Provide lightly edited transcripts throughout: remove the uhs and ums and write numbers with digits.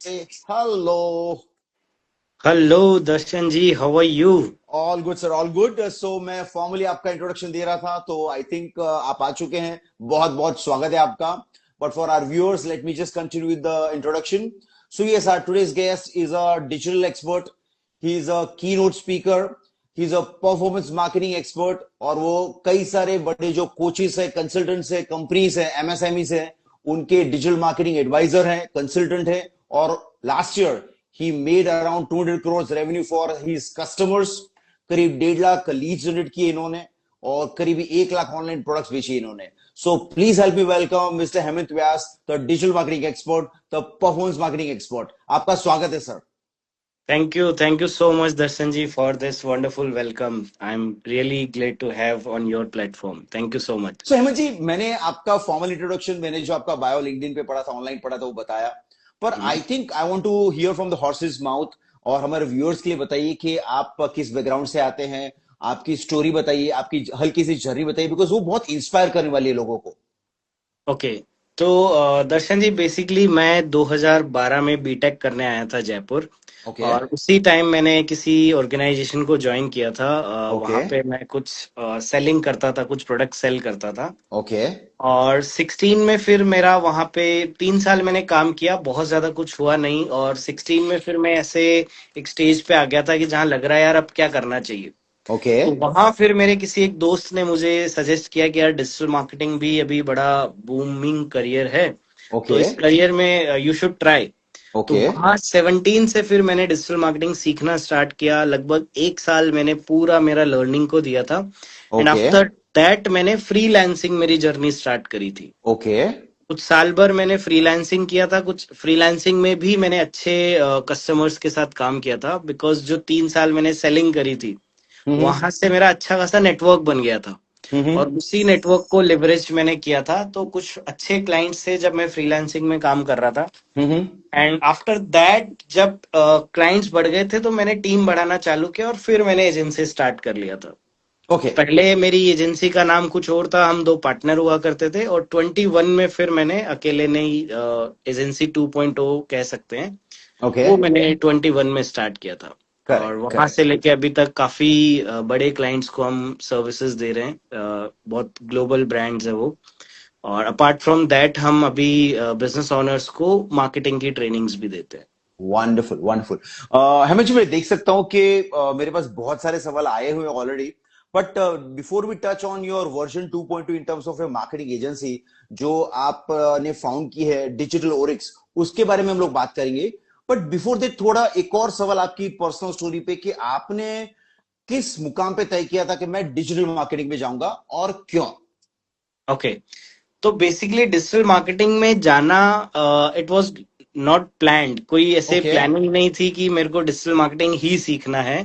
Hey, hello. Hello Darshan ji, how are you? All good sir, all good. So मैं formally आपका introduction दे रहा था, तो आई थिंक आप आ चुके हैं। बहुत बहुत स्वागत है आपका। But for our viewers, let me just continue with the introduction. So yes, our today's guest is a digital expert. He is a keynote speaker. He is a performance marketing expert. और वो कई सारे बड़े जो coaches है, consultants है, companies है, MSMEs है, उनके डिजिटल मार्केटिंग एडवाइजर हैं, कंसल्टेंट है। और last year he made around 200 crores revenue for his customers। करीब 1.5 लाख लीड जनरेट किए इन्होंने, और करीब 1 लाख ऑनलाइन प्रोडक्ट्स बेचे इन्होंने। So please help me welcome mister Hemant Vyas, the digital marketing expert, the performance marketing expert. आपका स्वागत है sir. Thank you so much Darshan ji for this wonderful welcome. I am really glad to have on your platform. Thank you so much. So Hemant ji, मैंने आपका formal introduction, मैंने जो आपका bio LinkedIn पे पढ़ा था, ऑनलाइन पढ़ा था, वो बताया। पर I think I want to hear from the horse's mouth. और हमारे व्यूअर्स के लिए बताइए कि आप किस बैकग्राउंड से आते हैं। आपकी स्टोरी बताइए, आपकी हल्की सी जर्नी बताइए, बिकॉज वो बहुत इंस्पायर करने वाली है लोगों को। ओके। तो दर्शन जी, बेसिकली मैं 2012 में बीटेक करने आया था जयपुर। ओके। और उसी टाइम मैंने किसी ऑर्गेनाइजेशन को ज्वाइन किया था। ओके। वहाँ पे मैं कुछ सेलिंग करता था, कुछ प्रोडक्ट सेल करता था। ओके। और 16 में फिर मेरा वहाँ पे 3 साल मैंने काम किया, बहुत ज्यादा कुछ हुआ नहीं। और 16 में फिर मैं ऐसे एक स्टेज पे आ गया था कि जहाँ लग रहा है यार अब क्या करना चाहिए। ओके। तो वहां फिर मेरे किसी एक दोस्त ने मुझे सजेस्ट किया कि यार डिजिटल मार्केटिंग भी अभी बड़ा बूमिंग करियर है, तो ओके। इस करियर में यू शुड ट्राई। तो ओके। वहां 17 से फिर मैंने डिजिटल मार्केटिंग सीखना स्टार्ट किया। लगभग 1 साल मैंने पूरा मेरा लर्निंग को दिया था। And okay. आफ्टर दैट मैंने फ्रीलांसिंग मेरी जर्नी स्टार्ट करी थी। ओके। कुछ साल भर मैंने फ्रीलांसिंग किया था। कुछ फ्रीलांसिंग में भी मैंने अच्छे कस्टमर्स के साथ काम किया था, बिकॉज जो 3 साल मैंने सेलिंग करी थी हम्म। वहां से मेरा अच्छा खासा नेटवर्क बन गया था। हम्म। और उसी नेटवर्क को लिवरेज मैंने किया था, तो कुछ अच्छे क्लाइंट्स थे जब मैं फ्रीलांसिंग में काम कर रहा था। हम्म। एंड आफ्टर दैट जब क्लाइंट्स बढ़ गए थे तो मैंने टीम बढ़ाना चालू किया और फिर मैंने एजेंसी स्टार्ट कर लिया था। तो ओके। पहले मेरी एजेंसी का नाम कुछ और था, हम दो पार्टनर हुआ करते थे। और 21 में फिर मैंने अकेले ने ही एजेंसी 2.0 कह सकते हैं, ओके। वो मैंने 21 में स्टार्ट किया था। और करेक्ट, वहां से करेक्ट। लेके अभी तक काफी बड़े क्लाइंट्स को हम सर्विसेज दे रहे हैं। बहुत ग्लोबल ब्रांड्स है वो। और अपार्ट फ्रॉम दैट हम अभी बिजनेस ओनर्स को मार्केटिंग की ट्रेनिंग्स भी देते हैं। Wonderful, wonderful. हेमंत जी, मैं देख सकता हूँ कि मेरे पास बहुत सारे सवाल आए हुए already. But before we touch on your version 2.2 in terms of a marketing agency जो आप ने फाउंड की है, डिजिटल ओरिक्स, उसके बारे में हम लोग बात करेंगे। बट बिफोर दैट थोड़ा एक और सवाल आपकी पर्सनल स्टोरी पे, कि आपने किस मुकाम पे तय किया था कि मैं डिजिटल मार्केटिंग में जाऊंगा, और क्यों? ओके। तो बेसिकली डिजिटल मार्केटिंग में जाना, इट वाज नॉट प्लान्ड। कोई ऐसे ओके। प्लानिंग नहीं थी कि मेरे को डिजिटल मार्केटिंग ही सीखना है।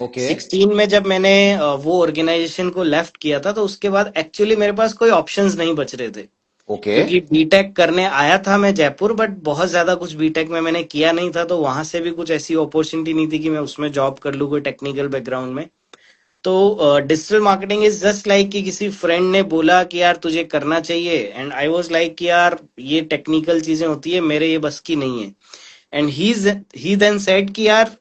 ओके। 16 में जब मैंने वो ऑर्गेनाइजेशन को लेफ्ट किया था तो उसके बाद एक्चुअली मेरे पास कोई ऑप्शंस नहीं बच रहे थे। ओके। क्योंकि बीटेक करने आया था मैं जयपुर, बट बहुत ज्यादा कुछ बीटेक में मैंने किया नहीं था, तो वहां से भी कुछ ऐसी अपॉर्चुनिटी नहीं थी कि मैं उसमें जॉब कर लूँ कोई टेक्निकल बैकग्राउंड में। तो digital marketing is just like कि किसी फ्रेंड ने बोला कि यार तुझे करना चाहिए, एंड आई वाज लाइक कि यार ये टेक्निकल चीजें होती है, मेरे ये बस की नहीं है। एंड ही देन सेड कि यार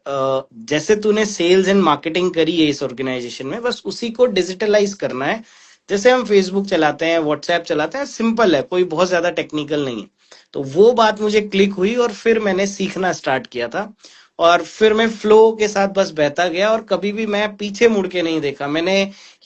जैसे तूने सेल्स एंड मार्केटिंग करी है इस ऑर्गेनाइजेशन में, बस उसी को डिजिटलाइज करना है। जैसे हम फेसबुक चलाते हैं, व्हाट्सएप चलाते हैं, सिंपल है, कोई बहुत ज्यादा टेक्निकल नहीं है। तो वो बात मुझे क्लिक हुई और फिर मैंने सीखना स्टार्ट किया था। और फिर मैं फ्लो के साथ बस बहता गया और कभी भी मैं पीछे मुड़ के नहीं देखा। मैंने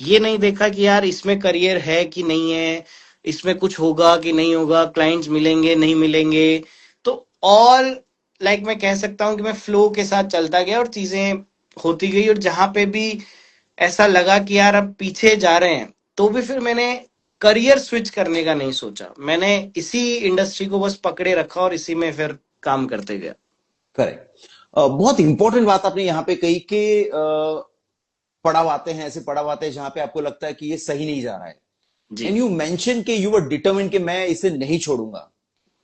ये नहीं देखा कि यार इसमें करियर है कि नहीं है, इसमें कुछ होगा कि नहीं होगा, क्लाइंट्स मिलेंगे नहीं मिलेंगे। तो ऑल मैं कह सकता हूँ कि मैं फ्लो के साथ चलता गया और चीजें होती गई। और जहां पे भी ऐसा लगा कि यार अब पीछे जा रहे हैं, तो भी फिर मैंने करियर स्विच करने का नहीं सोचा। मैंने इसी इंडस्ट्री को बस पकड़े रखा और इसी में फिर काम करते गया। करेक्ट। बहुत इंपॉर्टेंट बात आपने यहाँ पे कही कि पड़ाव आते हैं, ऐसे पड़ाव आते हैं जहां पे आपको लगता है कि ये सही नहीं जा रहा है। जी। एंड यू मेंशन कि यू वर डिटरमिन कि मैं इसे नहीं छोड़ूंगा।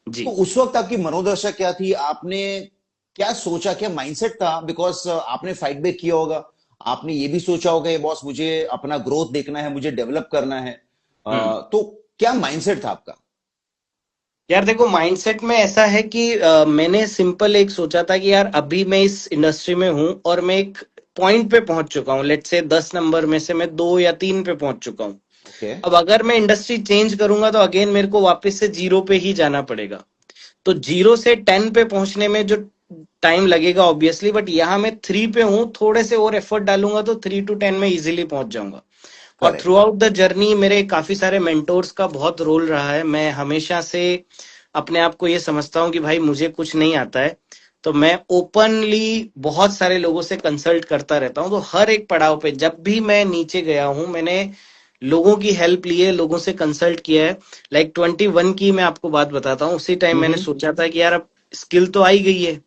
तो जी। उस वक्त आपकी मनोदशा क्या थी? आपने क्या सोचा, क्या माइंडसेट था? बिकॉज आपने फाइट बैक किया होगा। आपने ये भी सोचा होगा, ये बॉस मुझे अपना ग्रोथ देखना है, मुझे डेवलप करना है। हम्म। तो क्या माइंडसेट था आपका? यार देखो, माइंडसेट में ऐसा है कि मैंने सिंपल एक सोचा था कि यार अभी मैं इस इंडस्ट्री में हूं और मैं एक पॉइंट पे पहुंच चुका हूं, लेट्स से 10 नंबर में से मैं 2 या 3 पे पहुंच चुका हूं। ओके। अब अगर मैं इंडस्ट्री चेंज करूंगा तो अगेन मेरे को वापस से जीरो पे ही जाना पड़ेगा। तो 0 से 10 पे पहुंचने में जो टाइम लगेगा ऑब्वियसली, बट यहाँ मैं 3 पे हूँ, थोड़े से और एफर्ट डालूंगा तो 3 to 10 में इजीली पहुंच जाऊंगा। और through correct. Out the journey मेरे काफी सारे मेंटोर्स का बहुत रोल रहा है। मैं हमेशा से अपने आप को ये समझता हूँ कि भाई मुझे कुछ नहीं आता है, तो मैं ओपनली बहुत सारे लोगों से कंसल्ट करता रहता हूँ। तो हर एक पड़ाव पे जब भी मैं नीचे गया हूँ, मैंने लोगों की हेल्प ली है, लोगों से कंसल्ट किया है। लाइक 21 की मैं आपको बात बताता हूँ, उसी टाइम मैंने हम्म। सोचा था कि यार अब स्किल तो आई गई है।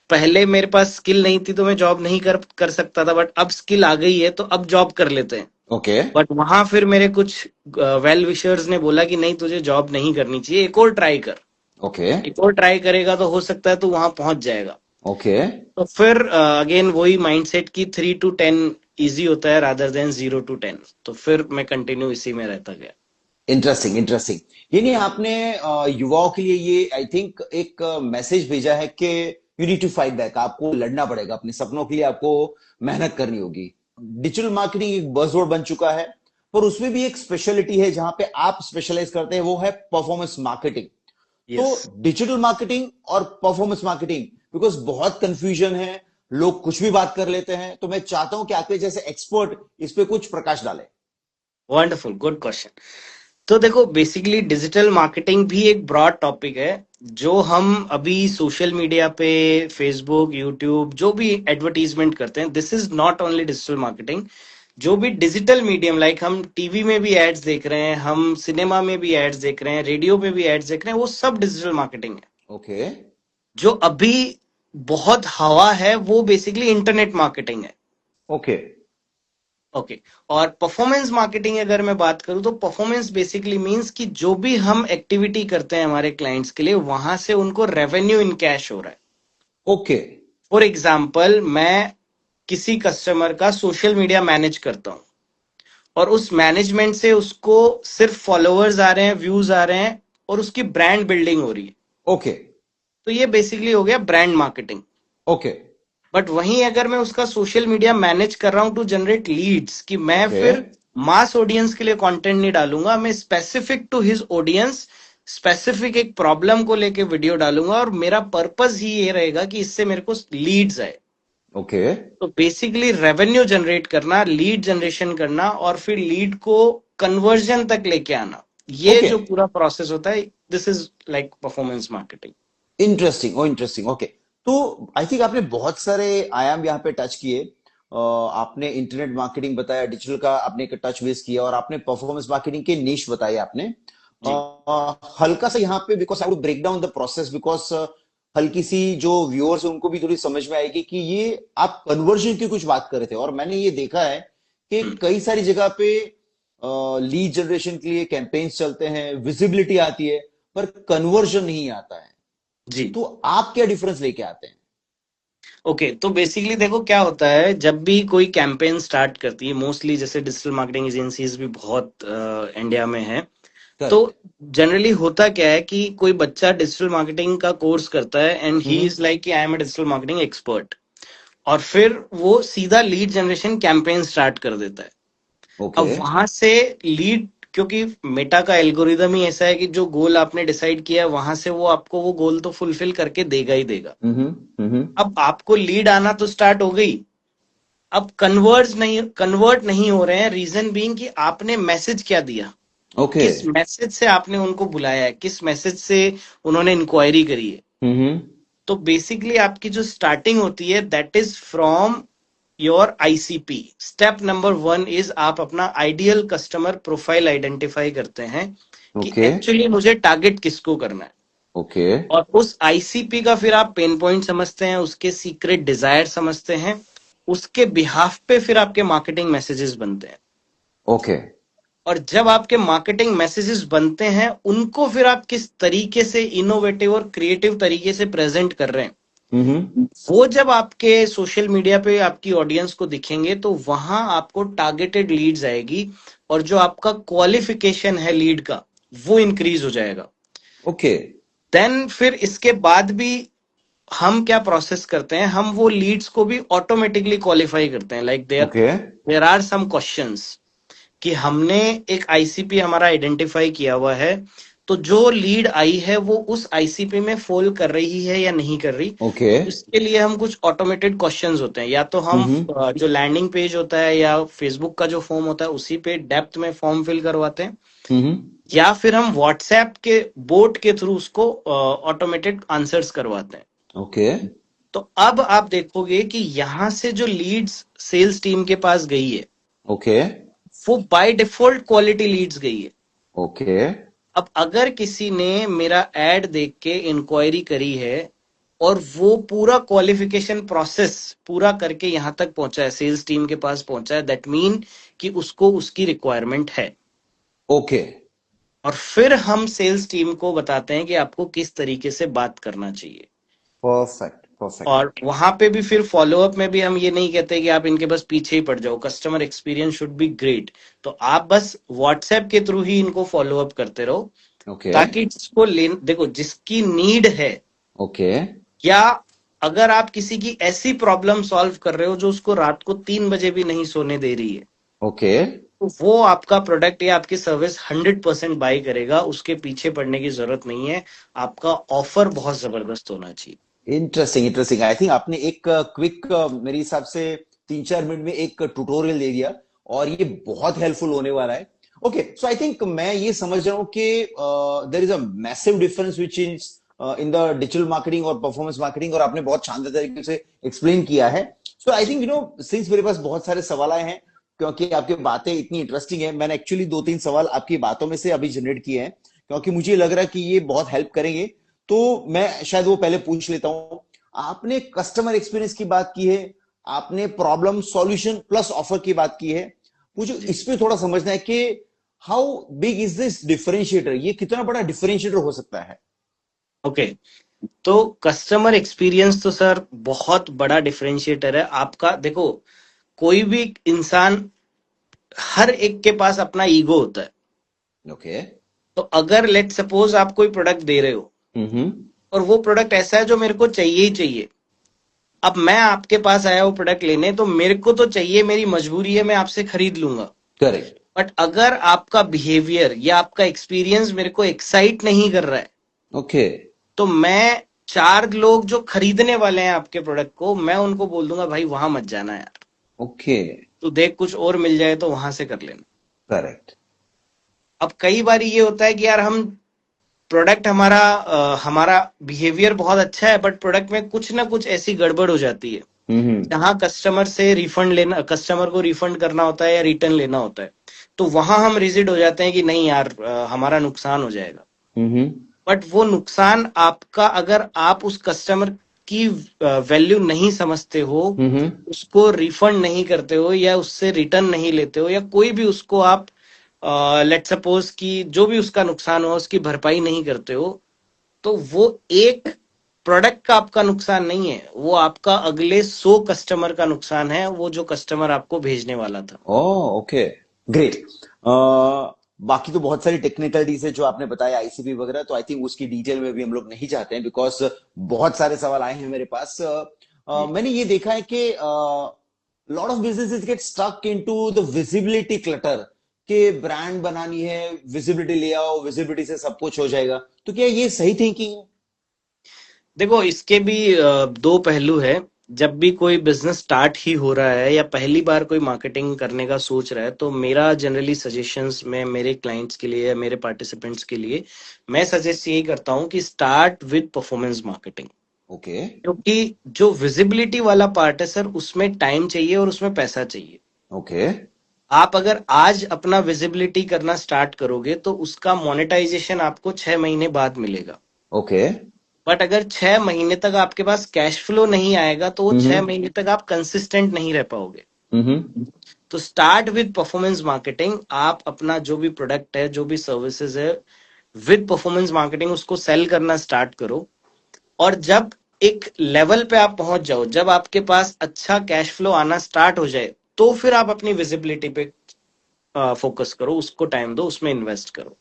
पहले मेरे पास स्किल नहीं थी तो मैं जॉब नहीं कर कर सकता था, बट अब स्किल आ गई है तो अब जॉब कर लेते हैं। ओके। बट वहां फिर मेरे कुछ वेल विशर्स ने बोला कि नहीं, तुझे जॉब नहीं करनी चाहिए, एक और ट्राई कर। ओके। एक और ट्राई करेगा तो हो सकता है तू वहां पहुंच जाएगा। ओके। तो फिर अगेन वही माइंडसेट की 3 to 10 इजी होता है रादर देन 0 to 10। तो फिर मैं कंटिन्यू इसी में रहता गया। Interesting, interesting. यानी आपने युवाओं के लिए ये आई थिंक एक मैसेज भेजा है कि you need to fight back, आपको लड़ना पड़ेगा अपने सपनों के लिए, आपको मेहनत करनी होगी। डिजिटल मार्केटिंग एक बज़वर्ड बन चुका है, पर उसमें भी एक स्पेशलिटी है जहां पे आप स्पेशलाइज करते हैं, वो है परफॉर्मेंस मार्केटिंग। तो यस। डिजिटल मार्केटिंग और परफॉर्मेंस मार्केटिंग, बिकॉज बहुत कंफ्यूजन है, लोग कुछ भी बात कर लेते हैं, तो मैं चाहता हूं कि आपके जैसे एक्सपर्ट इस पे कुछ प्रकाश डालें। Wonderful, good question. तो देखो, बेसिकली डिजिटल मार्केटिंग भी एक ब्रॉड टॉपिक है। जो हम अभी सोशल मीडिया पे, फेसबुक, यूट्यूब, जो भी एडवर्टीजमेंट करते हैं, this is not only digital marketing. जो भी डिजिटल मीडियम, लाइक हम टीवी में भी एड्स देख रहे हैं, हम सिनेमा में भी एड्स देख रहे हैं, रेडियो पे भी एड्स देख रहे हैं, वो सब डिजिटल मार्केटिंग है। ओके। जो अभी बहुत हवा है वो बेसिकली इंटरनेट मार्केटिंग है। ओके। ओके। और परफॉर्मेंस मार्केटिंग अगर मैं बात करूं तो परफॉर्मेंस बेसिकली मींस कि जो भी हम एक्टिविटी करते हैं हमारे क्लाइंट्स के लिए, वहां से उनको रेवेन्यू इन कैश हो रहा है। ओके। फॉर एग्जाम्पल, मैं किसी कस्टमर का सोशल मीडिया मैनेज करता हूं और उस मैनेजमेंट से उसको सिर्फ फॉलोअर्स आ रहे हैं, व्यूज आ रहे हैं और उसकी ब्रांड बिल्डिंग हो रही है। ओके। तो ये बेसिकली हो गया ब्रांड मार्केटिंग। ओके। बट वहीं अगर मैं उसका सोशल मीडिया मैनेज कर रहा हूं टू जनरेट लीड्स, कि मैं ओके। फिर मास ऑडियंस के लिए कंटेंट नहीं डालूंगा, मैं specific to his audience, specific एक प्रॉब्लम को लेके वीडियो डालूंगा और मेरा पर्पस ही ये रहेगा कि इससे मेरे को लीड्स आए। ओके। तो बेसिकली रेवेन्यू जनरेट करना, लीड जनरेशन करना और फिर लीड को कन्वर्जन तक लेके आना, ये ओके। जो पूरा प्रोसेस होता है, this is like performance marketing. Interesting, oh interesting. Okay. तो आई थिंक आपने बहुत सारे आयाम यहाँ पे टच किए। आपने इंटरनेट मार्केटिंग बताया, डिजिटल का आपने एक टच बेस किया, और आपने परफॉर्मेंस मार्केटिंग के निश बताए आपने। जी। हल्का सा यहाँ पे, because I would break down the process, because हल्की सी जो व्यूअर्स हैं उनको भी थोड़ी समझ में आएगी कि ये आप कन्वर्जन की कुछ बात कर रहे थे, और मैंने ये देखा है कि हम्म, कई सारी जगह पे लीड जनरेशन के लिए कैंपेन्स चलते हैं, विजिबिलिटी आती है, पर कन्वर्जन नहीं आता है। जी। तो आप क्या डिफरेंस लेके आते हैं? ओके, तो बेसिकली देखो क्या होता है, जब भी कोई कैंपेन स्टार्ट करती है, मोस्टली जैसे डिजिटल मार्केटिंग एजेंसीज भी बहुत इंडिया में है। तो करेक्ट। जनरली होता क्या है कि कोई बच्चा डिजिटल मार्केटिंग का कोर्स करता है and he hmm. Is like कि I am a digital marketing expert, और फिर वो सीधा लीड जनरेशन कैंपेन स्टार्ट कर देता है। ओके। अब वहां से लीड, क्योंकि मेटा का एल्गोरिदम ही ऐसा है कि जो गोल आपने डिसाइड किया है वहां से वो आपको वो गोल तो फुलफिल करके देगा ही देगा। हम्म। हम्म। अब आपको लीड आना तो स्टार्ट हो गई, अब कन्वर्ट नहीं हो रहे हैं। रीजन बीइंग कि आपने मैसेज क्या दिया, ओके। किस मैसेज से आपने उनको बुलाया है, किस मैसेज से उन्होंने इंक्वायरी करी है। हम्म। तो बेसिकली आपकी जो स्टार्टिंग होती है that is from your ICP. Step number 1 is आप अपना आइडियल कस्टमर प्रोफाइल आइडेंटिफाई करते हैं कि ओके। एक्चुअली मुझे टारगेट किसको करना है। ओके। और उस आईसीपी का फिर आप पेन पॉइंट समझते हैं, उसके सीक्रेट डिजायर समझते हैं, उसके बिहाफ पे फिर आपके मार्केटिंग मैसेजेस बनते हैं। ओके। और जब आपके मार्केटिंग मैसेजेस बनते हैं, उनको फिर आप किस तरीके से इनोवेटिव और क्रिएटिव तरीके से प्रेजेंट कर रहे हैं, हम्म। वो जब आपके सोशल मीडिया पे आपकी ऑडियंस को दिखेंगे तो वहां आपको टारगेटेड लीड्स आएगी और जो आपका क्वालिफिकेशन है लीड का, वो इंक्रीज हो जाएगा। ओके देन फिर इसके बाद भी हम क्या प्रोसेस करते हैं, हम वो लीड्स को भी ऑटोमेटिकली क्वालिफाई करते हैं। Like there okay there are some questions कि हमने एक आईसीपी हमारा आइडेंटिफाई किया हुआ है, तो जो लीड आई है वो उस आईसीपी में फॉल कर रही है या नहीं कर रही। ओके इसके लिए हम कुछ ऑटोमेटेड क्वेश्चंस होते हैं, या तो हम जो लैंडिंग पेज होता है या फेसबुक का जो फॉर्म होता है उसी पे डेप्थ में फॉर्म फिल करवाते हैं, या फिर हम व्हाट्सएप के बोट के थ्रू उसको ऑटोमेटेड आंसर्स करवाते हैं। ओके तो अब आप देखोगे कि यहां से जो लीड्स सेल्स टीम के पास गई है ओके वो बाय डिफॉल्ट क्वालिटी लीड्स गई है। ओके अब अगर किसी ने मेरा एड देख के इंक्वायरी करी है और वो पूरा क्वालिफिकेशन प्रोसेस पूरा करके यहां तक पहुंचा है, सेल्स टीम के पास पहुंचा है, दैट मीन कि उसको उसकी रिक्वायरमेंट है। ओके और फिर हम सेल्स टीम को बताते हैं कि आपको किस तरीके से बात करना चाहिए। परफेक्ट परफेक्ट और वहां पे भी फिर फॉलोअप में भी हम ये नहीं कहते कि आप इनके बस पीछे ही पड़ जाओ, customer experience should be great. तो आप बस व्हाट्सएप के थ्रू ही इनको फॉलोअप करते रहो, ओके ताकि जिसको देखो जिसकी नीड है, ओके या अगर आप किसी की ऐसी प्रॉब्लम सॉल्व कर रहे हो जो उसको रात को 3 बजे भी नहीं सोने दे रही है, ओके तो वो आपका प्रोडक्ट या आपकी सर्विस 100% बाई करेगा, उसके पीछे पड़ने की जरूरत नहीं है। आपका ऑफर बहुत जबरदस्त होना चाहिए। Interesting interesting. आई थिंक आपने एक क्विक मेरे हिसाब से 3-4 मिनट में एक ट्यूटोरियल दे दिया और ये बहुत हेल्पफुल होने वाला है। ओके सो आई थिंक मैं ये समझ रहा हूँ कि there is a massive difference which is in the digital marketing और परफॉर्मेंस मार्केटिंग, और आपने बहुत शानदार तरीके से एक्सप्लेन किया है। सो आई थिंक सिंस मेरे पास बहुत सारे सवाल आए हैं क्योंकि आपकी बातें इतनी इंटरेस्टिंग है, मैंने एक्चुअली 2-3 सवाल आपकी बातों में से अभी जनरेट किए हैं क्योंकि मुझे लग रहा है कि ये बहुत हेल्प करेंगे। तो मैं शायद वो पहले पूछ लेता हूँ। आपने कस्टमर एक्सपीरियंस की बात की है, आपने प्रॉब्लम सॉल्यूशन प्लस ऑफर की बात की है। मुझे इस पे थोड़ा समझना है कि how big is this differentiator, ये कितना बड़ा डिफरेंशिएटर हो सकता है? ओके तो कस्टमर एक्सपीरियंस तो सर बहुत बड़ा डिफरेंशिएटर है आपका। देखो, कोई भी इंसान, हर एक के पास अपना ईगो होता है। ओके तो अगर लेट सपोज आप कोई प्रोडक्ट दे रहे हो हम्म और वो प्रोडक्ट ऐसा है जो मेरे को चाहिए ही चाहिए, अब मैं आपके पास आया वो प्रोडक्ट लेने, तो मेरे को तो चाहिए, मेरी मजबूरी है, मैं आपसे खरीद लूंगा। करेक्ट बट अगर आपका बिहेवियर या आपका एक्सपीरियंस मेरे को एक्साइट नहीं कर रहा है, ओके तो मैं 4 लोग जो खरीदने वाले हैं आपके प्रोडक्ट को, मैं उनको बोल दूंगा भाई वहां मत जाना यार, ओके तू देख कुछ और मिल जाए तो वहां से कर लेना। करेक्ट अब कई बार ये होता है कि यार हम प्रोडक्ट हमारा बिहेवियर बहुत अच्छा है, बट प्रोडक्ट में कुछ ना कुछ ऐसी गड़बड़ हो जाती है जहां कस्टमर को रिफंड करना होता है या रिटर्न लेना होता है। तो वहां हम रिजिड हो जाते हैं कि नहीं यार, हमारा नुकसान हो जाएगा। हम्म बट वो नुकसान आपका, अगर आप उस कस्टमर की वैल्यू नहीं समझते हो, हम्म उसको रिफंड नहीं करते हो या उससे रिटर्न नहीं लेते हो, या कोई भी उसको आप लेट सपोज कि जो भी उसका नुकसान हो उसकी भरपाई नहीं करते हो, तो वो एक प्रोडक्ट का आपका नुकसान नहीं है, वो आपका अगले 100 कस्टमर का नुकसान है, वो जो कस्टमर आपको भेजने वाला था। Okay great. बाकी तो बहुत सारी टेक्निकलिटीज है जो आपने बताया आईसीपी वगैरह, तो आई थिंक उसकी डिटेल में भी हम लोग नहीं जाते हैं बिकॉज बहुत सारे सवाल आए हैं मेरे पास। जी। मैंने ये देखा है कि lot of businesses get stuck into the visibility clutter, कि ब्रांड बनानी है, विजिबिलिटी ले आओ, विजिबिलिटी से सब कुछ हो जाएगा। तो क्या ये सही थिंकिंग है? देखो, इसके भी दो पहलू है। जब भी कोई बिजनेस स्टार्ट ही हो रहा है या पहली बार कोई मार्केटिंग करने का सोच रहा है, तो मेरा जनरली सजेशंस में मेरे क्लाइंट्स के लिए या मेरे पार्टिसिपेंट्स के लिए मैं सजेस्ट यही करता हूं कि start with performance marketing. Okay क्योंकि जो विजिबिलिटी वाला पार्ट है सर, उसमें टाइम चाहिए और उसमें पैसा चाहिए। ओके आप अगर आज अपना विजिबिलिटी करना स्टार्ट करोगे तो उसका मोनेटाइजेशन आपको 6 महीने बाद मिलेगा। ओके बट अगर 6 महीने तक आपके पास कैश फ्लो नहीं आएगा, तो वो छह हम्म महीने तक आप कंसिस्टेंट नहीं रह पाओगे। हम्म तो स्टार्ट विद परफॉर्मेंस मार्केटिंग। आप अपना जो भी प्रोडक्ट है, जो भी सर्विसेज है, विद परफॉर्मेंस मार्केटिंग उसको सेल करना स्टार्ट करो। और जब एक लेवल पे आप पहुंच जाओ, जब आपके पास अच्छा कैश फ्लो आना स्टार्ट हो जाए, तो फिर आप अपनी विजिबिलिटी पे फोकस करो, उसको टाइम दो, उसमें इन्वेस्ट करो।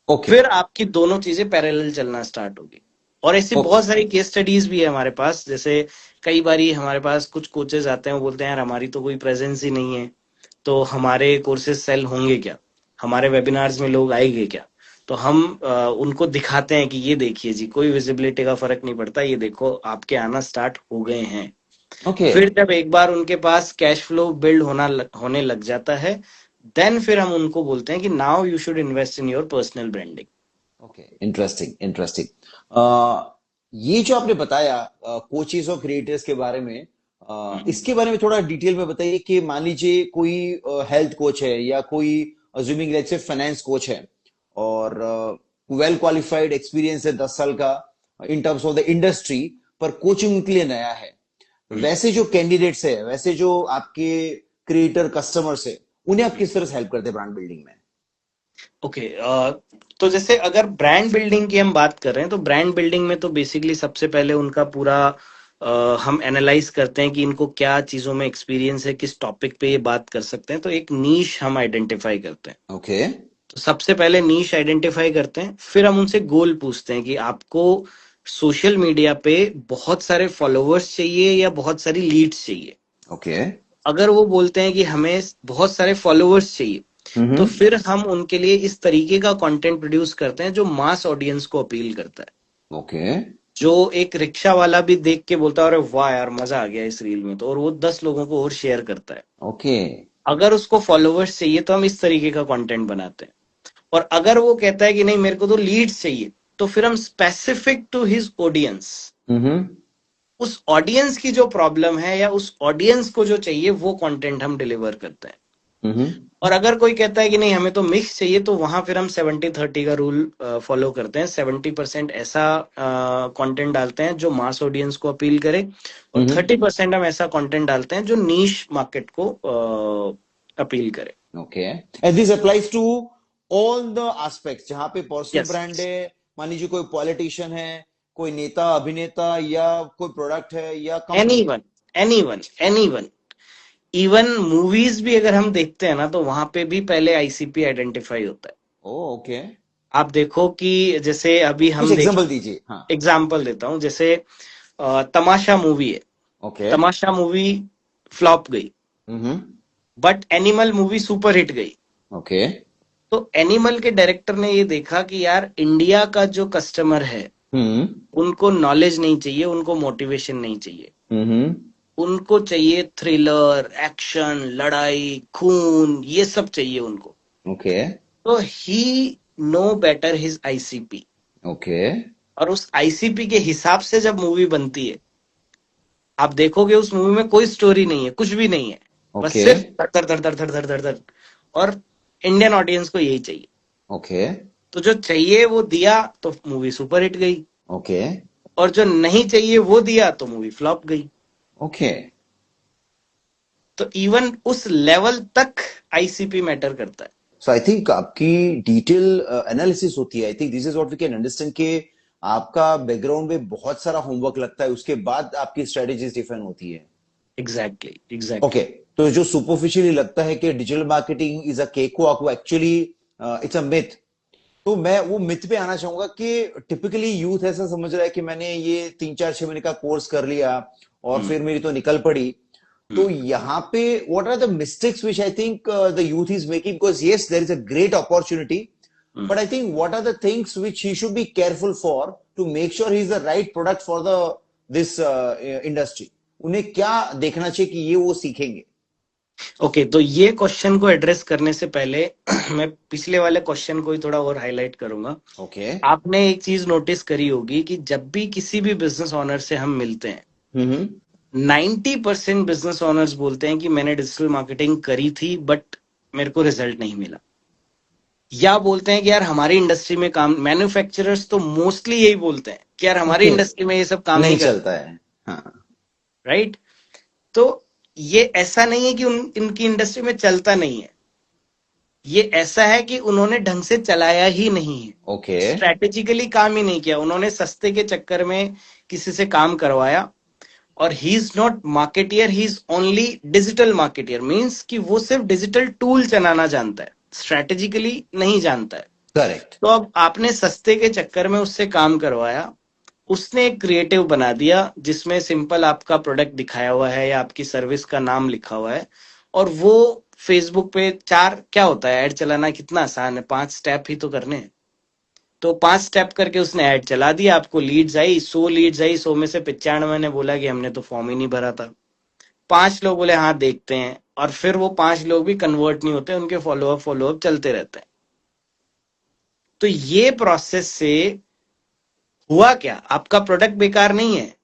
ओके फिर आपकी दोनों चीजें पैरेलल चलना स्टार्ट होगी। और ऐसी ओके बहुत सारी केस स्टडीज भी है हमारे पास। जैसे कई बारी हमारे पास कुछ कोचेस आते हैं, वो बोलते हैं यार हमारी तो कोई प्रेजेंस ही नहीं है, तो हमारे कोर्सेज सेल होंगे क्या, हमारे वेबिनार्स में लोग आएंगे क्या। तो हम उनको दिखाते हैं कि ये देखिए जी, कोई विजिबिलिटी का फर्क नहीं पड़ता, ये देखो आपके आना स्टार्ट हो गए हैं। ओके फिर जब एक बार उनके पास कैश फ्लो बिल्ड होने लग जाता है, देन फिर हम उनको बोलते हैं कि now you should invest in your personal branding. Okay interesting interesting. ये जो आपने बताया कोचेस और क्रिएटर्स के बारे में, इसके बारे में थोड़ा डिटेल में बताइए कि मान लीजिए कोई हेल्थ कोच है या कोई assuming let's say finance coach है और वेल क्वालिफाइड एक्सपीरियंस है 10 साल का इन टर्म्स ऑफ द इंडस्ट्री, पर कोचिंग के लिए नया है। वैसे जो कैंडिडेट्स है, वैसे जो आपके क्रिएटर कस्टमर्स है, उन्हें आप किस तरह से हेल्प करते हैं ब्रांड बिल्डिंग में? ओके, तो जैसे अगर ब्रांड बिल्डिंग की हम बात कर रहे हैं, तो ब्रांड बिल्डिंग में तो बेसिकली सबसे पहले उनका पूरा हम एनालाइज करते हैं कि इनको क्या चीजों में एक्सपीरियंस है, किस टॉपिक पे ये बात कर सकते हैं। तो एक नीश हम आइडेंटिफाई करते हैं। ओके तो सबसे पहले नीश आइडेंटिफाई करते हैं, फिर हम उनसे गोल पूछते हैं कि आपको सोशल मीडिया पे बहुत सारे फॉलोअर्स चाहिए या बहुत सारी लीड्स चाहिए। ओके अगर वो बोलते हैं कि हमें बहुत सारे फॉलोअर्स चाहिए, तो हम्म फिर हम उनके लिए इस तरीके का कंटेंट प्रोड्यूस करते हैं जो मास ऑडियंस को अपील करता है। ओके जो एक रिक्शा वाला भी देख के बोलता है अरे वाह यार मजा आ गया इस रील में, तो और वो 10 लोगों को और शेयर करता है। ओके अगर उसको फॉलोअर्स चाहिए तो हम इस तरीके का कंटेंट बनाते हैं। और अगर वो कहता है कि नहीं मेरे को तो लीड्स चाहिए, तो फिर हम स्पेसिफिक टू हिज ऑडियंस, हम्म उस ऑडियंस की जो प्रॉब्लम है या उस ऑडियंस को जो चाहिए वो कंटेंट हम डिलीवर करते हैं। हम्म और अगर कोई कहता है कि नहीं हमें तो मिक्स चाहिए, तो वहां फिर हम 70-30 का रूल फॉलो करते हैं। 70% ऐसा कंटेंट डालते हैं जो मास ऑडियंस को अपील करे, और हम्म 30% हम ऐसा कंटेंट डालते हैं जो नीश मार्केट को अपील करे। Okay and this applies to all the aspects, जहां पे पर्सनल यस, ब्रांड है, मान लीजिए कोई पॉलिटिशियन है, कोई नेता अभिनेता, या कोई प्रोडक्ट है या एनी कंपनी है। One, any one, any one. Even movies भी अगर हम देखते हैं ना, तो वहां पे भी पहले आईसीपी आइडेंटिफाई होता है। ओ ओके आप देखो कि जैसे अभी कुछ हम देखें, एग्जांपल दीजिए। हाँ एग्जाम्पल देता हूं, जैसे तमाशा मूवी है। ओके तमाशा मूवी फ्लॉप गई, hmm but Animal movie super hit गई। ओके तो एनिमल के डायरेक्टर ने ये देखा कि यार इंडिया का जो कस्टमर है, हम्म उनको नॉलेज नहीं चाहिए, उनको मोटिवेशन नहीं चाहिए, हम्म उनको चाहिए थ्रिलर, एक्शन, लड़ाई, खून, ये सब चाहिए उनको। ओके तो he know better his ICP, okay और उस आईसीपी के हिसाब से जब मूवी बनती है, आप देखोगे उस मूवी में कोई स्टोरी नहीं है, कुछ भी नहीं है, बस ओके सिर्फ धड़ धड़ धड़ धड़ धड़ धड़ धड़। और इंडियन ऑडियंस को यही चाहिए। ओके तो जो चाहिए वो दिया तो मूवी सुपर हिट गई, ओके और जो नहीं चाहिए वो दिया तो मूवी फ्लॉप गई। ओके तो इवन उस लेवल तक आईसीपी मैटर करता है। सो आई थिंक आपकी डिटेल एनालिसिस होती है। I think this is what we can understand कि आपका बैकग्राउंड में बहुत सारा होमवर्क लगता है, उसके बाद आपकी स्ट्रेटेजीज डिफाइन होती है। Exactly, okay exactly. तो जो सुपरफिशियली लगता है कि digital marketing is a cake walk, वो एक्चुअली इट्स अ मिथ। तो मैं वो मिथ पे आना चाहूंगा कि टिपिकली यूथ ऐसा समझ रहा है कि मैंने ये 3 4 6 महीने का कोर्स कर लिया और हम्म, फिर मेरी तो निकल पड़ी। तो हम्म, यहाँ पे what are the mistakes which I think the youth is making, because yes there is a great opportunity, hmm. But I think what are the things which he should be careful for to make sure he is the right product for the this industry. उन्हें क्या देखना चाहिए कि ये वो सीखेंगे? Okay, तो ये क्वेश्चन को एड्रेस करने से पहले मैं पिछले वाले क्वेश्चन को ही थोड़ा और हाईलाइट करूंगा। ओके आपने एक चीज नोटिस करी होगी कि जब भी किसी भी बिजनेस ओनर से हम मिलते हैं, हम्म 90% बिजनेस ओनर्स बोलते हैं कि मैंने डिजिटल मार्केटिंग करी थी बट मेरे को रिजल्ट नहीं मिला। या बोलते हैं कि यार हमारी इंडस्ट्री में काम, मैन्युफैक्चरर्स तो मोस्टली यही बोलते हैं कि यार हमारी ओके इंडस्ट्री में ये सब काम नहीं नहीं करता। चलता है। हाँ राइट? तो ये ऐसा नहीं है कि इनकी इंडस्ट्री में चलता नहीं है, ये ऐसा है कि उन्होंने ढंग से चलाया ही नहीं है, ओके स्ट्रैटेजिकली काम ही नहीं किया, उन्होंने सस्ते के चक्कर में किसी से काम करवाया। और he is not marketeer, he is only digital marketeer, means कि वो सिर्फ डिजिटल टूल चलाना जानता है, स्ट्रैटेजिकली नहीं जानता है। करेक्ट। तो अब आपने सस्ते के चक्कर में उससे काम करवाया, उसने एक क्रिएटिव बना दिया जिसमें सिंपल आपका प्रोडक्ट दिखाया हुआ है या आपकी सर्विस का नाम लिखा हुआ है, और वो फेसबुक पे चार क्या होता है, ऐड चलाना कितना आसान है, 5 स्टेप ही तो करने हैं। तो 5 स्टेप करके उसने ऐड चला दिया, आपको लीड्स आई, 100 लीड्स आई, 100 में से 95 ने बोला कि हमने तो फॉर्म ही नहीं भरा था। 5 लोग बोले हाँ देखते हैं, और फिर वो 5 लोग भी कन्वर्ट नहीं होते, उनके फॉलोअप चलते रहते हैं। तो ये प्रोसेस से हुआ क्या, आपका प्रोडक्ट बेकार नहीं है,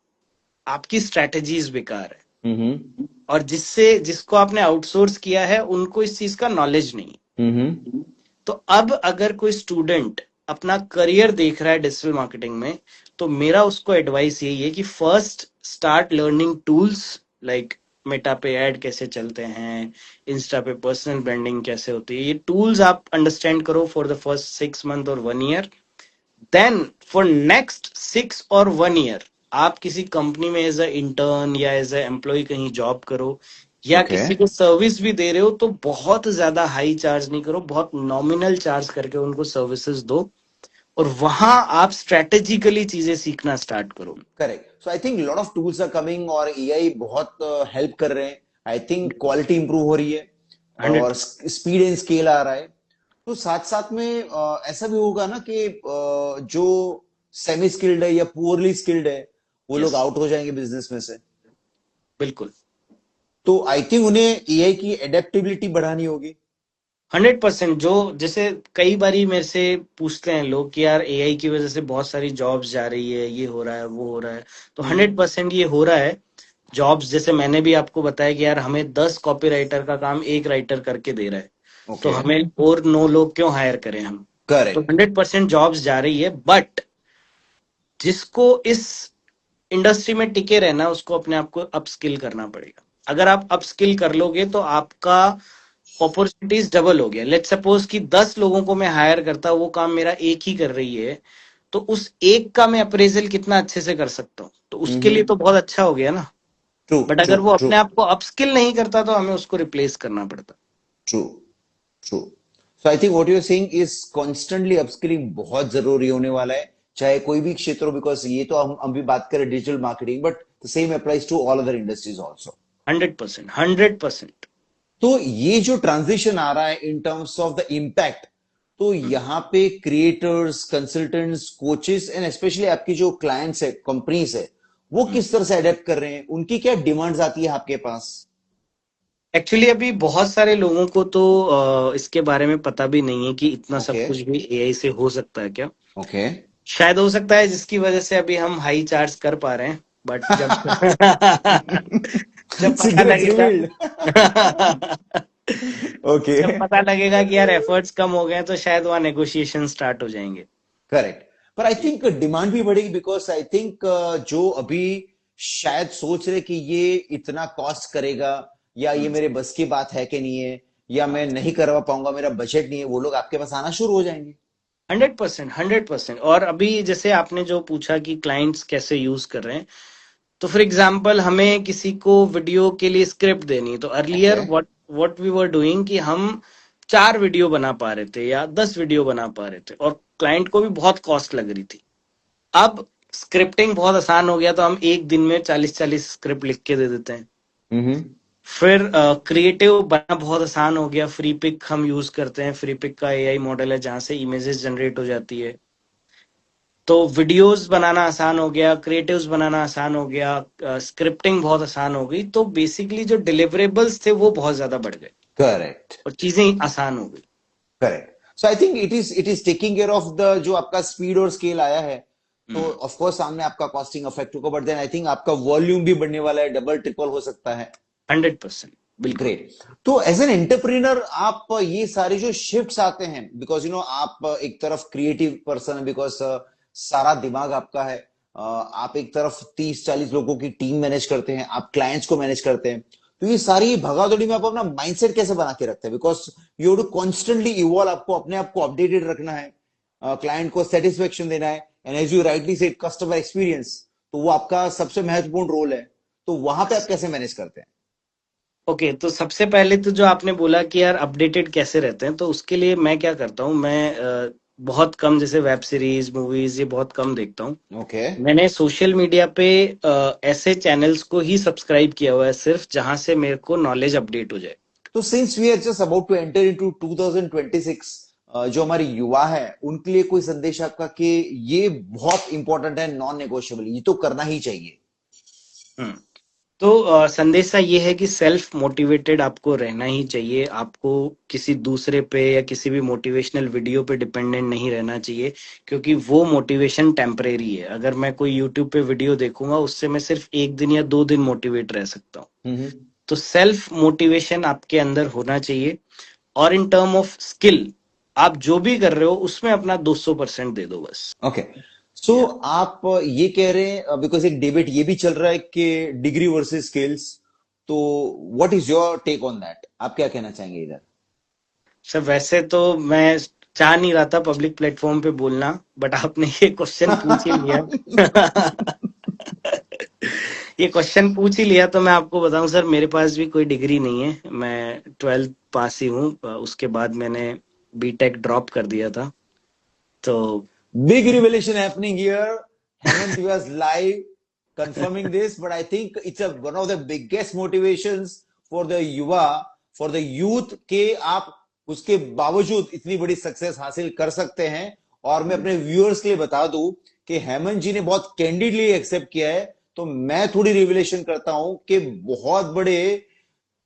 आपकी स्ट्रेटजीज बेकार है। हम्म। और जिससे जिसको आपने आउटसोर्स किया है उनको इस चीज का नॉलेज नहीं हम्म। है। तो अब अगर कोई स्टूडेंट अपना करियर देख रहा है डिजिटल मार्केटिंग में, तो मेरा उसको एडवाइस यही है कि first start learning tools like Meta पे ऐड कैसे चलते हैं, इंस्टा पे पर्सनल ब्रांडिंग कैसे होती है, ये टूल्स आप अंडरस्टैंड करो फॉर द फर्स्ट 6 मंथ और 1 ईयर। देन फॉर नेक्स्ट 6 और 1 ईयर आप किसी कंपनी में एज अ इंटर्न या एज अ एम्प्लॉय कहीं जॉब करो, या ओके। किसी को सर्विस भी दे रहे हो तो बहुत ज्यादा हाई चार्ज नहीं करो, बहुत नॉमिनल चार्ज करके उनको सर्विसेज दो, और वहां आप स्ट्रेटेजिकली चीजें सीखना स्टार्ट करो। Correct. So I think lot of tools are coming और एआई बहुत हेल्प कर रहे हैं। आई थिंक क्वालिटी इंप्रूव हो रही है और 100। स्पीड एंड स्केल आ रहा है। तो साथ साथ में ऐसा भी होगा ना कि जो सेमी स्किल्ड है या पुअरली स्किल्ड है वो लोग यस, आउट हो जाएंगे बिजनेस में से। बिल्कुल। तो आई थिंक उन्हें एआई की एडेप्टेबिलिटी बढ़ानी होगी। 100%। जो जैसे कई बारी मेरे से पूछते हैं लोग कि यार एआई की वजह से बहुत सारी जॉब्स जा रही है, ये हो रहा है वो हो रहा है, तो 100% ये हो रहा है। जॉब्स जैसे मैंने भी आपको बताया कि यार हमें 10 कॉपी राइटर का काम एक राइटर करके दे रहा है, तो ओके। हमें और 9 लोग क्यों हायर करें हम। तो करेक्ट। 100% जॉब्स जा रही है, बट जिसको इस इंडस्ट्री में टिके रहना है उसको अपने आप को अपस्किल करना पड़ेगा। अगर आप अपस्किल कर लोगे तो आपका अपॉर्चुनिटीज डबल हो गया। लेट सपोज कि 10 लोगों को मैं हायर करता, वो काम मेरा एक ही कर रही है, तो उस एक का मैं अप्रेजल कितना अच्छे से कर सकता हूँ, तो उसके लिए तो बहुत अच्छा हो गया ना। ट्रू बट ट्रू अगर वो ट्रू अपने आप को अपस्किल नहीं करता तो हमें उसको रिप्लेस करना पड़ता। True true. So I think what you are saying is constantly upskilling बहुत जरूरी होने वाला है, चाहे कोई भी क्षेत्र हो, बिकॉज ये तो हम भी बात करें digital marketing, but the same applies to all other industries also. 100%, 100%। तो ये जो ट्रांजिशन आ रहा है in terms of the impact, तो यहाँ पे creators, consultants, coaches and specially आपकी जो क्लाइंट्स है, कंपनीज है, वो किस तरह से अडेप्ट कर रहे हैं, उनकी क्या डिमांड्स आती है आपके पास? एक्चुअली अभी बहुत सारे लोगों को तो इसके बारे में पता भी नहीं है कि इतना सब ओके। कुछ भी एआई से हो सकता है क्या। ओके। शायद हो सकता है जिसकी वजह से अभी हम हाई चार्ज कर पा रहे हैं, बट जब जब पता सीक्रेट्स लगेगा रिवील्ड। ओके। जब पता लगेगा कि यार एफर्ट्स कम हो गए तो शायद वहां नेगोशिएशन स्टार्ट हो जाएंगे। करेक्ट। पर आई थिंक डिमांड भी बढ़ेगी, बिकॉज आई थिंक जो अभी शायद सोच रहे कि ये इतना कॉस्ट करेगा या ये मेरे बस की बात है कि नहीं है या मैं नहीं करवा पाऊंगा, मेरा बजट नहीं है, वो लोग आपके पास आना शुरू हो जाएंगे। 100%, 100%। और अभी जैसे आपने जो पूछा कि क्लाइंट्स कैसे यूज कर रहे हैं, तो फॉर एग्जांपल हमें किसी को वीडियो के लिए स्क्रिप्ट देनी है, तो earlier okay. What we were doing कि हम 4 वीडियो बना पा रहे थे या 10 वीडियो बना पा रहे थे, और क्लाइंट को भी बहुत कॉस्ट लग रही थी। अब स्क्रिप्टिंग बहुत आसान हो गया, तो हम एक दिन में 40-40 स्क्रिप्ट लिख के दे देते हैं। हम्म। फिर क्रिएटिव बनना बहुत आसान हो गया, फ्री पिक हम यूज करते हैं, फ्री पिक का एआई मॉडल है जहां से इमेजेस जनरेट हो जाती है। तो वीडियोस बनाना आसान हो गया, क्रिएटिव्स बनाना आसान हो गया, स्क्रिप्टिंग बहुत आसान हो गई, तो बेसिकली जो डिलीवरेबल्स थे वो बहुत ज्यादा बढ़ गए करेक्ट। और चीजें आसान हो गई। Correct. So I think it is taking care of the जो आपका स्पीड और स्केल आया है। तो ऑफ कोर्स सामने आपका कॉस्टिंग अफेक्ट होगा, बट देन आई थिंक आपका वॉल्यूम भी बढ़ने वाला है, डबल ट्रिपल हो सकता है। 100%, बिल्कुल। ग्रेट। तो एज एन एंटरप्रेन्योर आप ये सारे जो शिफ्ट्स आते हैं, बिकॉज आप एक तरफ क्रिएटिव पर्सन है, बिकॉज सारा दिमाग आपका है, आप एक तरफ 30-40 लोगों की टीम मैनेज करते हैं, आप क्लाइंट्स को मैनेज करते हैं, तो ये सारी भगादौड़ी में आप अपना माइंडसेट कैसे बना के रखते हैं? Because you to constantly evolve, आपको अपने आप को अपडेटेड रखना है, क्लाइंट को सेटिस्फेक्शन देना है, and as you rightly said customer experience, तो वो आपका सबसे महत्वपूर्ण रोल है। तो वहां पे आप कैसे मैनेज करते हैं? ओके, तो सबसे पहले तो जो आपने बोला कि यार अपडेटेड कैसे रहते हैं, तो उसके लिए मैं क्या करता हूँ, मैं बहुत कम, जैसे वेब सीरीज मूवीज ये बहुत कम देखता हूँ। ओके। मैंने सोशल मीडिया पे ऐसे चैनल्स को ही सब्सक्राइब किया हुआ है सिर्फ, जहां से मेरे को नॉलेज अपडेट हो जाए। तो since we are just about to enter into 2026, जो हमारे युवा है उनके लिए कोई संदेश आपका कि ये बहुत इंपॉर्टेंट है, नॉन नेगोशिएबल, ये तो करना ही चाहिए? हम्म। तो संदेशा ये है कि सेल्फ मोटिवेटेड आपको रहना ही चाहिए। आपको किसी दूसरे पे या किसी भी मोटिवेशनल वीडियो पे डिपेंडेंट नहीं रहना चाहिए, क्योंकि वो मोटिवेशन टेम्परेरी है। अगर मैं कोई यूट्यूब पे वीडियो देखूंगा, उससे मैं सिर्फ एक दिन या 2 दिन मोटिवेट रह सकता हूँ। हम्म। तो सेल्फ मोटिवेशन आपके अंदर होना चाहिए। और इन टर्म ऑफ स्किल, आप जो भी कर रहे हो उसमें अपना 200% दे दो बस। ओके। सो या आप ये कह रहे हैं, बिकॉज एक डिबेट ये भी चल रहा है कि डिग्री वर्सेस स्किल्स, तो what is your take on that? आप क्या कहना चाहेंगे इधर? सर, वैसे तो मैं चाह नहीं रहा था पब्लिक प्लेटफॉर्म पे बोलना, बट आपने ये क्वेश्चन पूछ ही लिया। ये क्वेश्चन पूछ ही लिया तो मैं आपको बताऊं सर, मेरे पास भी कोई डिग्री नहीं है। मैं 12th पास ही हूँ। उसके बाद मैंने बीटेक ड्रॉप कर दिया था। तो Big revelation happening here. Hemant was live confirming this, but I think it's one of the biggest motivations for the युवा, for the youth के आप उसके बावजूद इतनी बड़ी सक्सेस हासिल कर सकते हैं। और मैं अपने व्यूअर्स के लिए बता दूं कि हेमंत जी ने बहुत कैंडिडली एक्सेप्ट किया है। तो मैं थोड़ी रिविलेशन करता हूं कि बहुत बड़े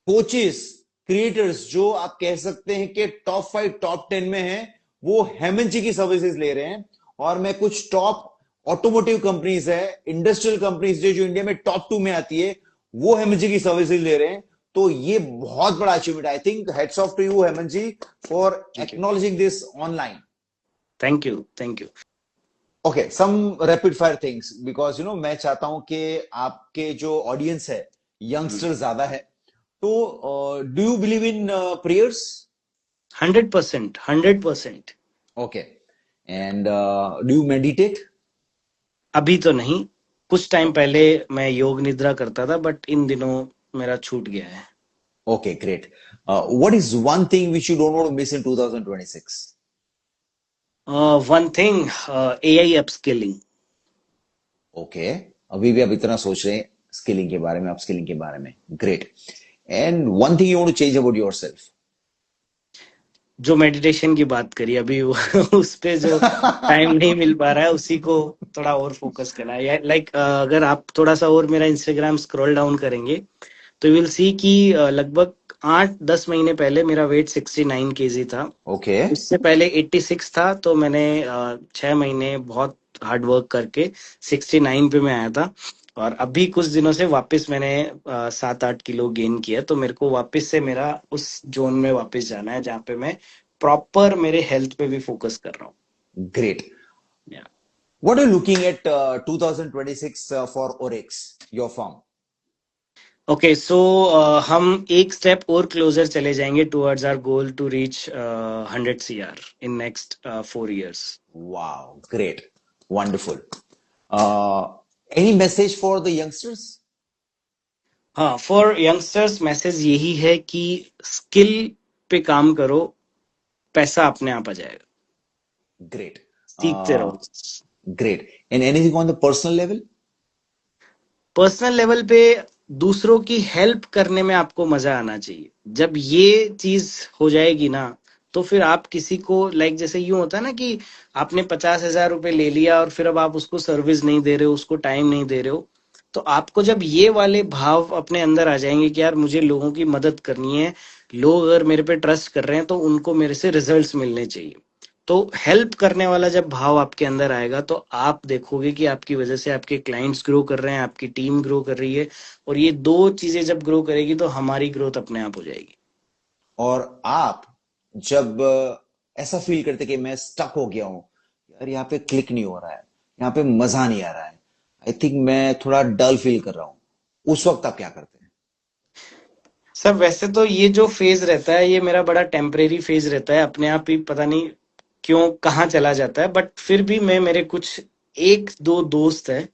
कोचेस, क्रिएटर्स जो आप कह सकते हैं कि टॉप 5 टॉप 10 में हैं, वो हेमंत जी की सर्विसेज ले रहे हैं। और मैं कुछ टॉप ऑटोमोटिव कंपनीज है, इंडस्ट्रियल कंपनीज जो इंडिया में टॉप 2 में आती है, वो हेमंत जी की सर्विसेज ले रहे हैं। तो ये बहुत बड़ा achievement. I think hats off to you Hemant ji for thank you. Acknowledging this online. Thank you. Thank you. Okay, some rapid fire things, because मैं चाहता हूं कि आपके जो ऑडियंस है, यंगस्टर ज्यादा है। तो do you believe in prayers? 100%, 100%। Okay. And do you meditate? अभी तो नहीं। कुछ टाइम पहले मैं योग निद्रा करता था, बट इन दिनों मेरा छूट गया है। Okay, great. What is one thing which you don't want to miss in 2026? One thing, AI upskilling. Okay, अभी भी आप इतना सोच रहे हैं स्किलिंग के बारे में, आप स्किलिंग के बारे में, great. And one thing you want to change about yourself? जो मेडिटेशन की बात करी अभी उस पे जो टाइम नहीं मिल पा रहा है, उसी को थोड़ा और फोकस करना है। लाइक अगर आप थोड़ा सा और मेरा इंस्टाग्राम स्क्रॉल डाउन करेंगे, तो यू विल सी कि लगभग 8-10 महीने पहले मेरा वेट 69 kg था। ओके। उससे पहले 86 था। तो मैंने 6 महीने बहुत हार्ड वर्क करके 69 पे मैं आया था। और अभी कुछ दिनों से वापस मैंने 7-8 किलो गेन किया। तो मेरे को वापस से मेरा उस जोन में वापस जाना है, जहाँ पे मैं प्रॉपर मेरे हेल्थ पे भी फोकस कर रहा हूँ। Great. Yeah. What are you looking at 2026 for Orex, your firm? Okay, so हम एक स्टेप और क्लोजर चले जाएंगे towards our goal to reach 100 CR in next 4 years। Wow, great, wonderful. Any message for the youngsters? हाँ, for youngsters message यही है कि skill पे काम करो, पैसा अपने आप आ जाएगा। Great. सीखते Uh, रहो। great. And anything on the personal level? Personal level पे दूसरों की हेल्प करने में आपको मजा आना चाहिए। जब ये चीज हो जाएगी ना, तो फिर आप किसी को जैसे यूं होता है ना कि आपने 50,000 रुपए ले लिया और फिर अब आप उसको सर्विस नहीं दे रहे हो, उसको टाइम नहीं दे रहे हो। तो आपको जब ये वाले भाव अपने अंदर आ जाएंगे कि यार मुझे लोगों की मदद करनी है, लोग अगर मेरे पे ट्रस्ट कर रहे हैं तो उनको मेरे से रिजल्ट्स मिलने चाहिए। तो हेल्प करने वाला जब भाव आपके अंदर आएगा, तो आप देखोगे कि आपकी वजह से आपके क्लाइंट्स ग्रो कर रहे हैं, आपकी टीम ग्रो कर रही है। और ये दो चीजें जब ग्रो करेगी, तो हमारी ग्रोथ अपने आप हो जाएगी। और आप जब ऐसा फील करते कि मैं स्टक हो गया हूं, यार यहाँ पे क्लिक नहीं हो रहा है, यहाँ पे मजा नहीं आ रहा है, आई थिंक मैं थोड़ा डल फील कर रहा हूं, उस वक्त आप क्या करते हैं? सर, वैसे तो ये जो फेज रहता है, ये मेरा बड़ा टेम्परेरी फेज रहता है। अपने आप ही पता नहीं क्यों कहाँ चला जाता है। बट फिर भी मैं, मेरे कुछ एक दो दोस्त है,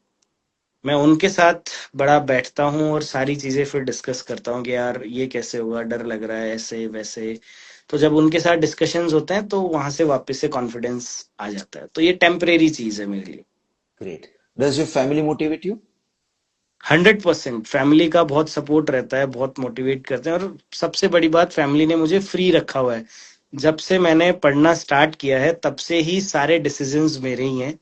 मैं उनके साथ बड़ा बैठता हूँ और सारी चीजें फिर डिस्कस करता हूँ कि यार ये कैसे होगा, डर लग रहा है, ऐसे वैसे। तो जब उनके साथ डिस्कशंस होते हैं तो वहां से वापस से कॉन्फिडेंस आ जाता है, तो ये टेम्परेरी चीज है मेरे लिए। Great. Does your family motivate you? 100% family का बहुत सपोर्ट रहता है, बहुत मोटिवेट करते हैं, और सबसे बड़ी बात फैमिली ने मुझे फ्री रखा हुआ है। जब से मैंने पढ़ना स्टार्ट किया है तब से ही सारे डिसीजंस मेरे ही हैं।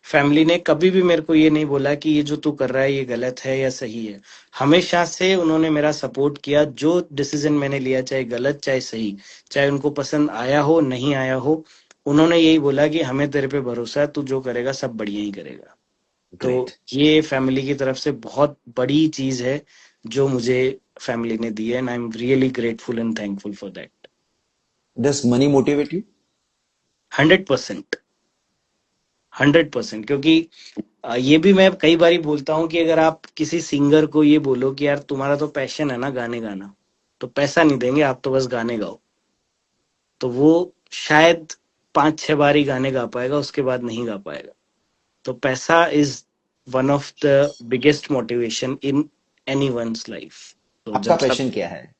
फैमिली ने कभी भी मेरे को ये नहीं बोला कि ये जो तू कर रहा है ये गलत है या सही है। हमेशा से उन्होंने मेरा सपोर्ट किया, जो डिसीजन मैंने लिया चाहे गलत चाहे सही, चाहे उनको पसंद आया हो नहीं आया हो, उन्होंने यही बोला कि हमें तेरे पे भरोसा है, तू जो करेगा सब बढ़िया ही करेगा। तो ग्रेट। ये फैमिली की तरफ से बहुत बड़ी चीज है जो मुझे फैमिली ने दी है, and I am really grateful and thankful for that. Does money motivate you? 100%। 100%, क्योंकि ये भी मैं कई बार बोलता हूँ कि अगर आप किसी सिंगर को ये बोलो कि यार तुम्हारा तो पैशन है ना गाने गाना, तो पैसा नहीं देंगे, आप तो बस गाने गाओ, तो वो शायद 5-6 बार ही गाने गा पाएगा, उसके बाद नहीं गा पाएगा। तो पैसा is one of the biggest motivation in any one's life. तो आपका जब सब, पैशन क्या है?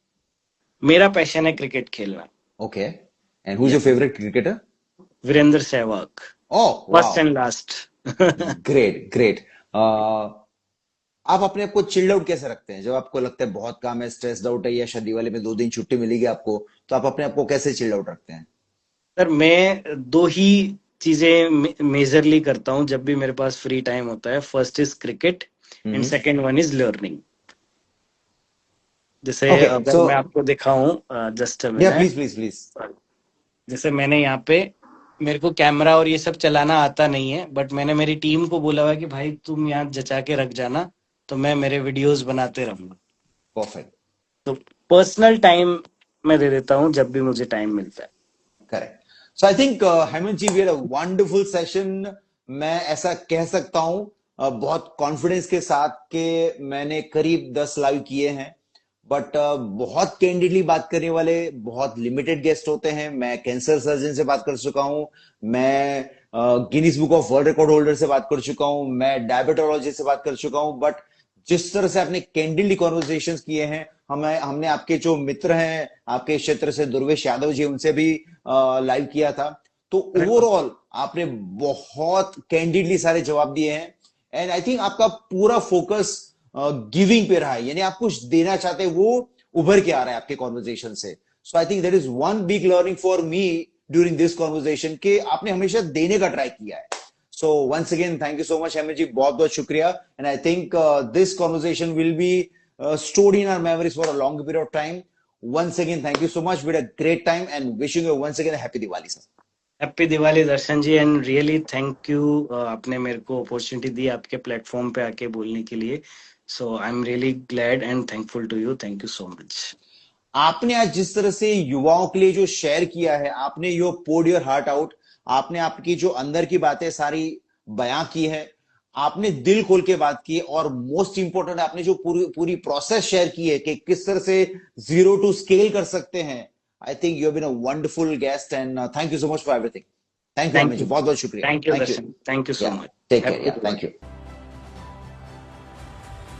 मेरा पैशन है क्रिकेट खेलना। ओके। एंड हु इज या your favourite cricketer? Virender Sehwag, oh first wow. And last. Great great. आप अपने आप को चिल्ड आउट कैसे रखते हैं जब आपको लगता है बहुत काम है, स्ट्रेस्ड आउट है, या शादी वाले में 2 दिन छुट्टी मिलेगी आपको, तो आप अपने आप को कैसे चिल्ड आउट रखते हैं? सर मैं दो ही चीजें मेजरली करता हूँ जब भी मेरे पास फ्री टाइम होता है। First is cricket and hmm. Second one is learning. जैसे ओके अगर सो मैं आपको दिखाऊं, जस्ट अ या मिनट। Please please please. जैसे मैंने यहाँ पे, मेरे को कैमरा और ये सब चलाना आता नहीं है, बट मैंने मेरी टीम को बोला हुआ है कि भाई तुम यहाँ जचा के रख जाना, तो मैं मेरे वीडियोस बनाते रहूंगा। परफेक्ट। तो पर्सनल टाइम मैं दे देता हूँ जब भी मुझे टाइम मिलता है। Correct. So I think Hemant ji, we had a wonderful session. मैं ऐसा कह सकता हूं बहुत कॉन्फिडेंस के साथ कि मैंने करीब 10 लाइव किए हैं, बट बहुत कैंडिडली बात करने वाले बहुत लिमिटेड गेस्ट होते हैं। मैं कैंसर सर्जन से बात कर चुका हूं, मैं Guinness book of world record holder से बात कर चुका हूं, मैं डायबिटोलॉजिस्ट से बात कर चुका हूं, बट जिस तरह से आपने कैंडिडली कॉन्वर्सेशन किए हैं, हमने आपके जो मित्र हैं आपके क्षेत्र से, दुर्वेश यादव जी, उनसे भी लाइव किया था। तो अरे ओवरऑल आपने बहुत कैंडिडली सारे जवाब दिए हैं, एंड आई थिंक आपका पूरा फोकस गिविंग पे रहा है, यानी आप कुछ देना चाहते हैं वो उभर के आ रहा है आपके कॉन्वर्जेशन से। So I think that is one big learning for me during this conversation, कि आपने हमेशा देने का ट्राई किया है। So once again thank you so much Hemant ji, बहुत बहुत शुक्रिया। And I think this conversation will be stored in our memories for a long period of time. Once again, thank you so much. We had a great time and wishing you once again a happy Diwali, sir. Happy Diwali Darshan ji, and really thank you, आपने मेरे को opportunity दी आपके platform पे आके बोलने के लिए। So I am really glad and thankful to you, thank you so much. आपने आज जिस तरह से युवाओं के लिए जो शेयर किया है, आपने यो पोड योर हार्ट आउट, आपने आपकी जो अंदर की बातें सारी बयां की है, आपने दिल खोल के बात की, और मोस्ट इंपॉर्टेंट आपने जो पूरी पूरी प्रोसेस शेयर की है कि किस तरह से 0 to scale कर सकते हैं। I think you have been a wonderful guest, and thank you so much for everything. Thank you thank Amit ji, you, बहुत बहुत शुक्रिया। Thank you thank you. Darshan, thank you so या मच। Take care. हैप्पी या thank Diwali. You.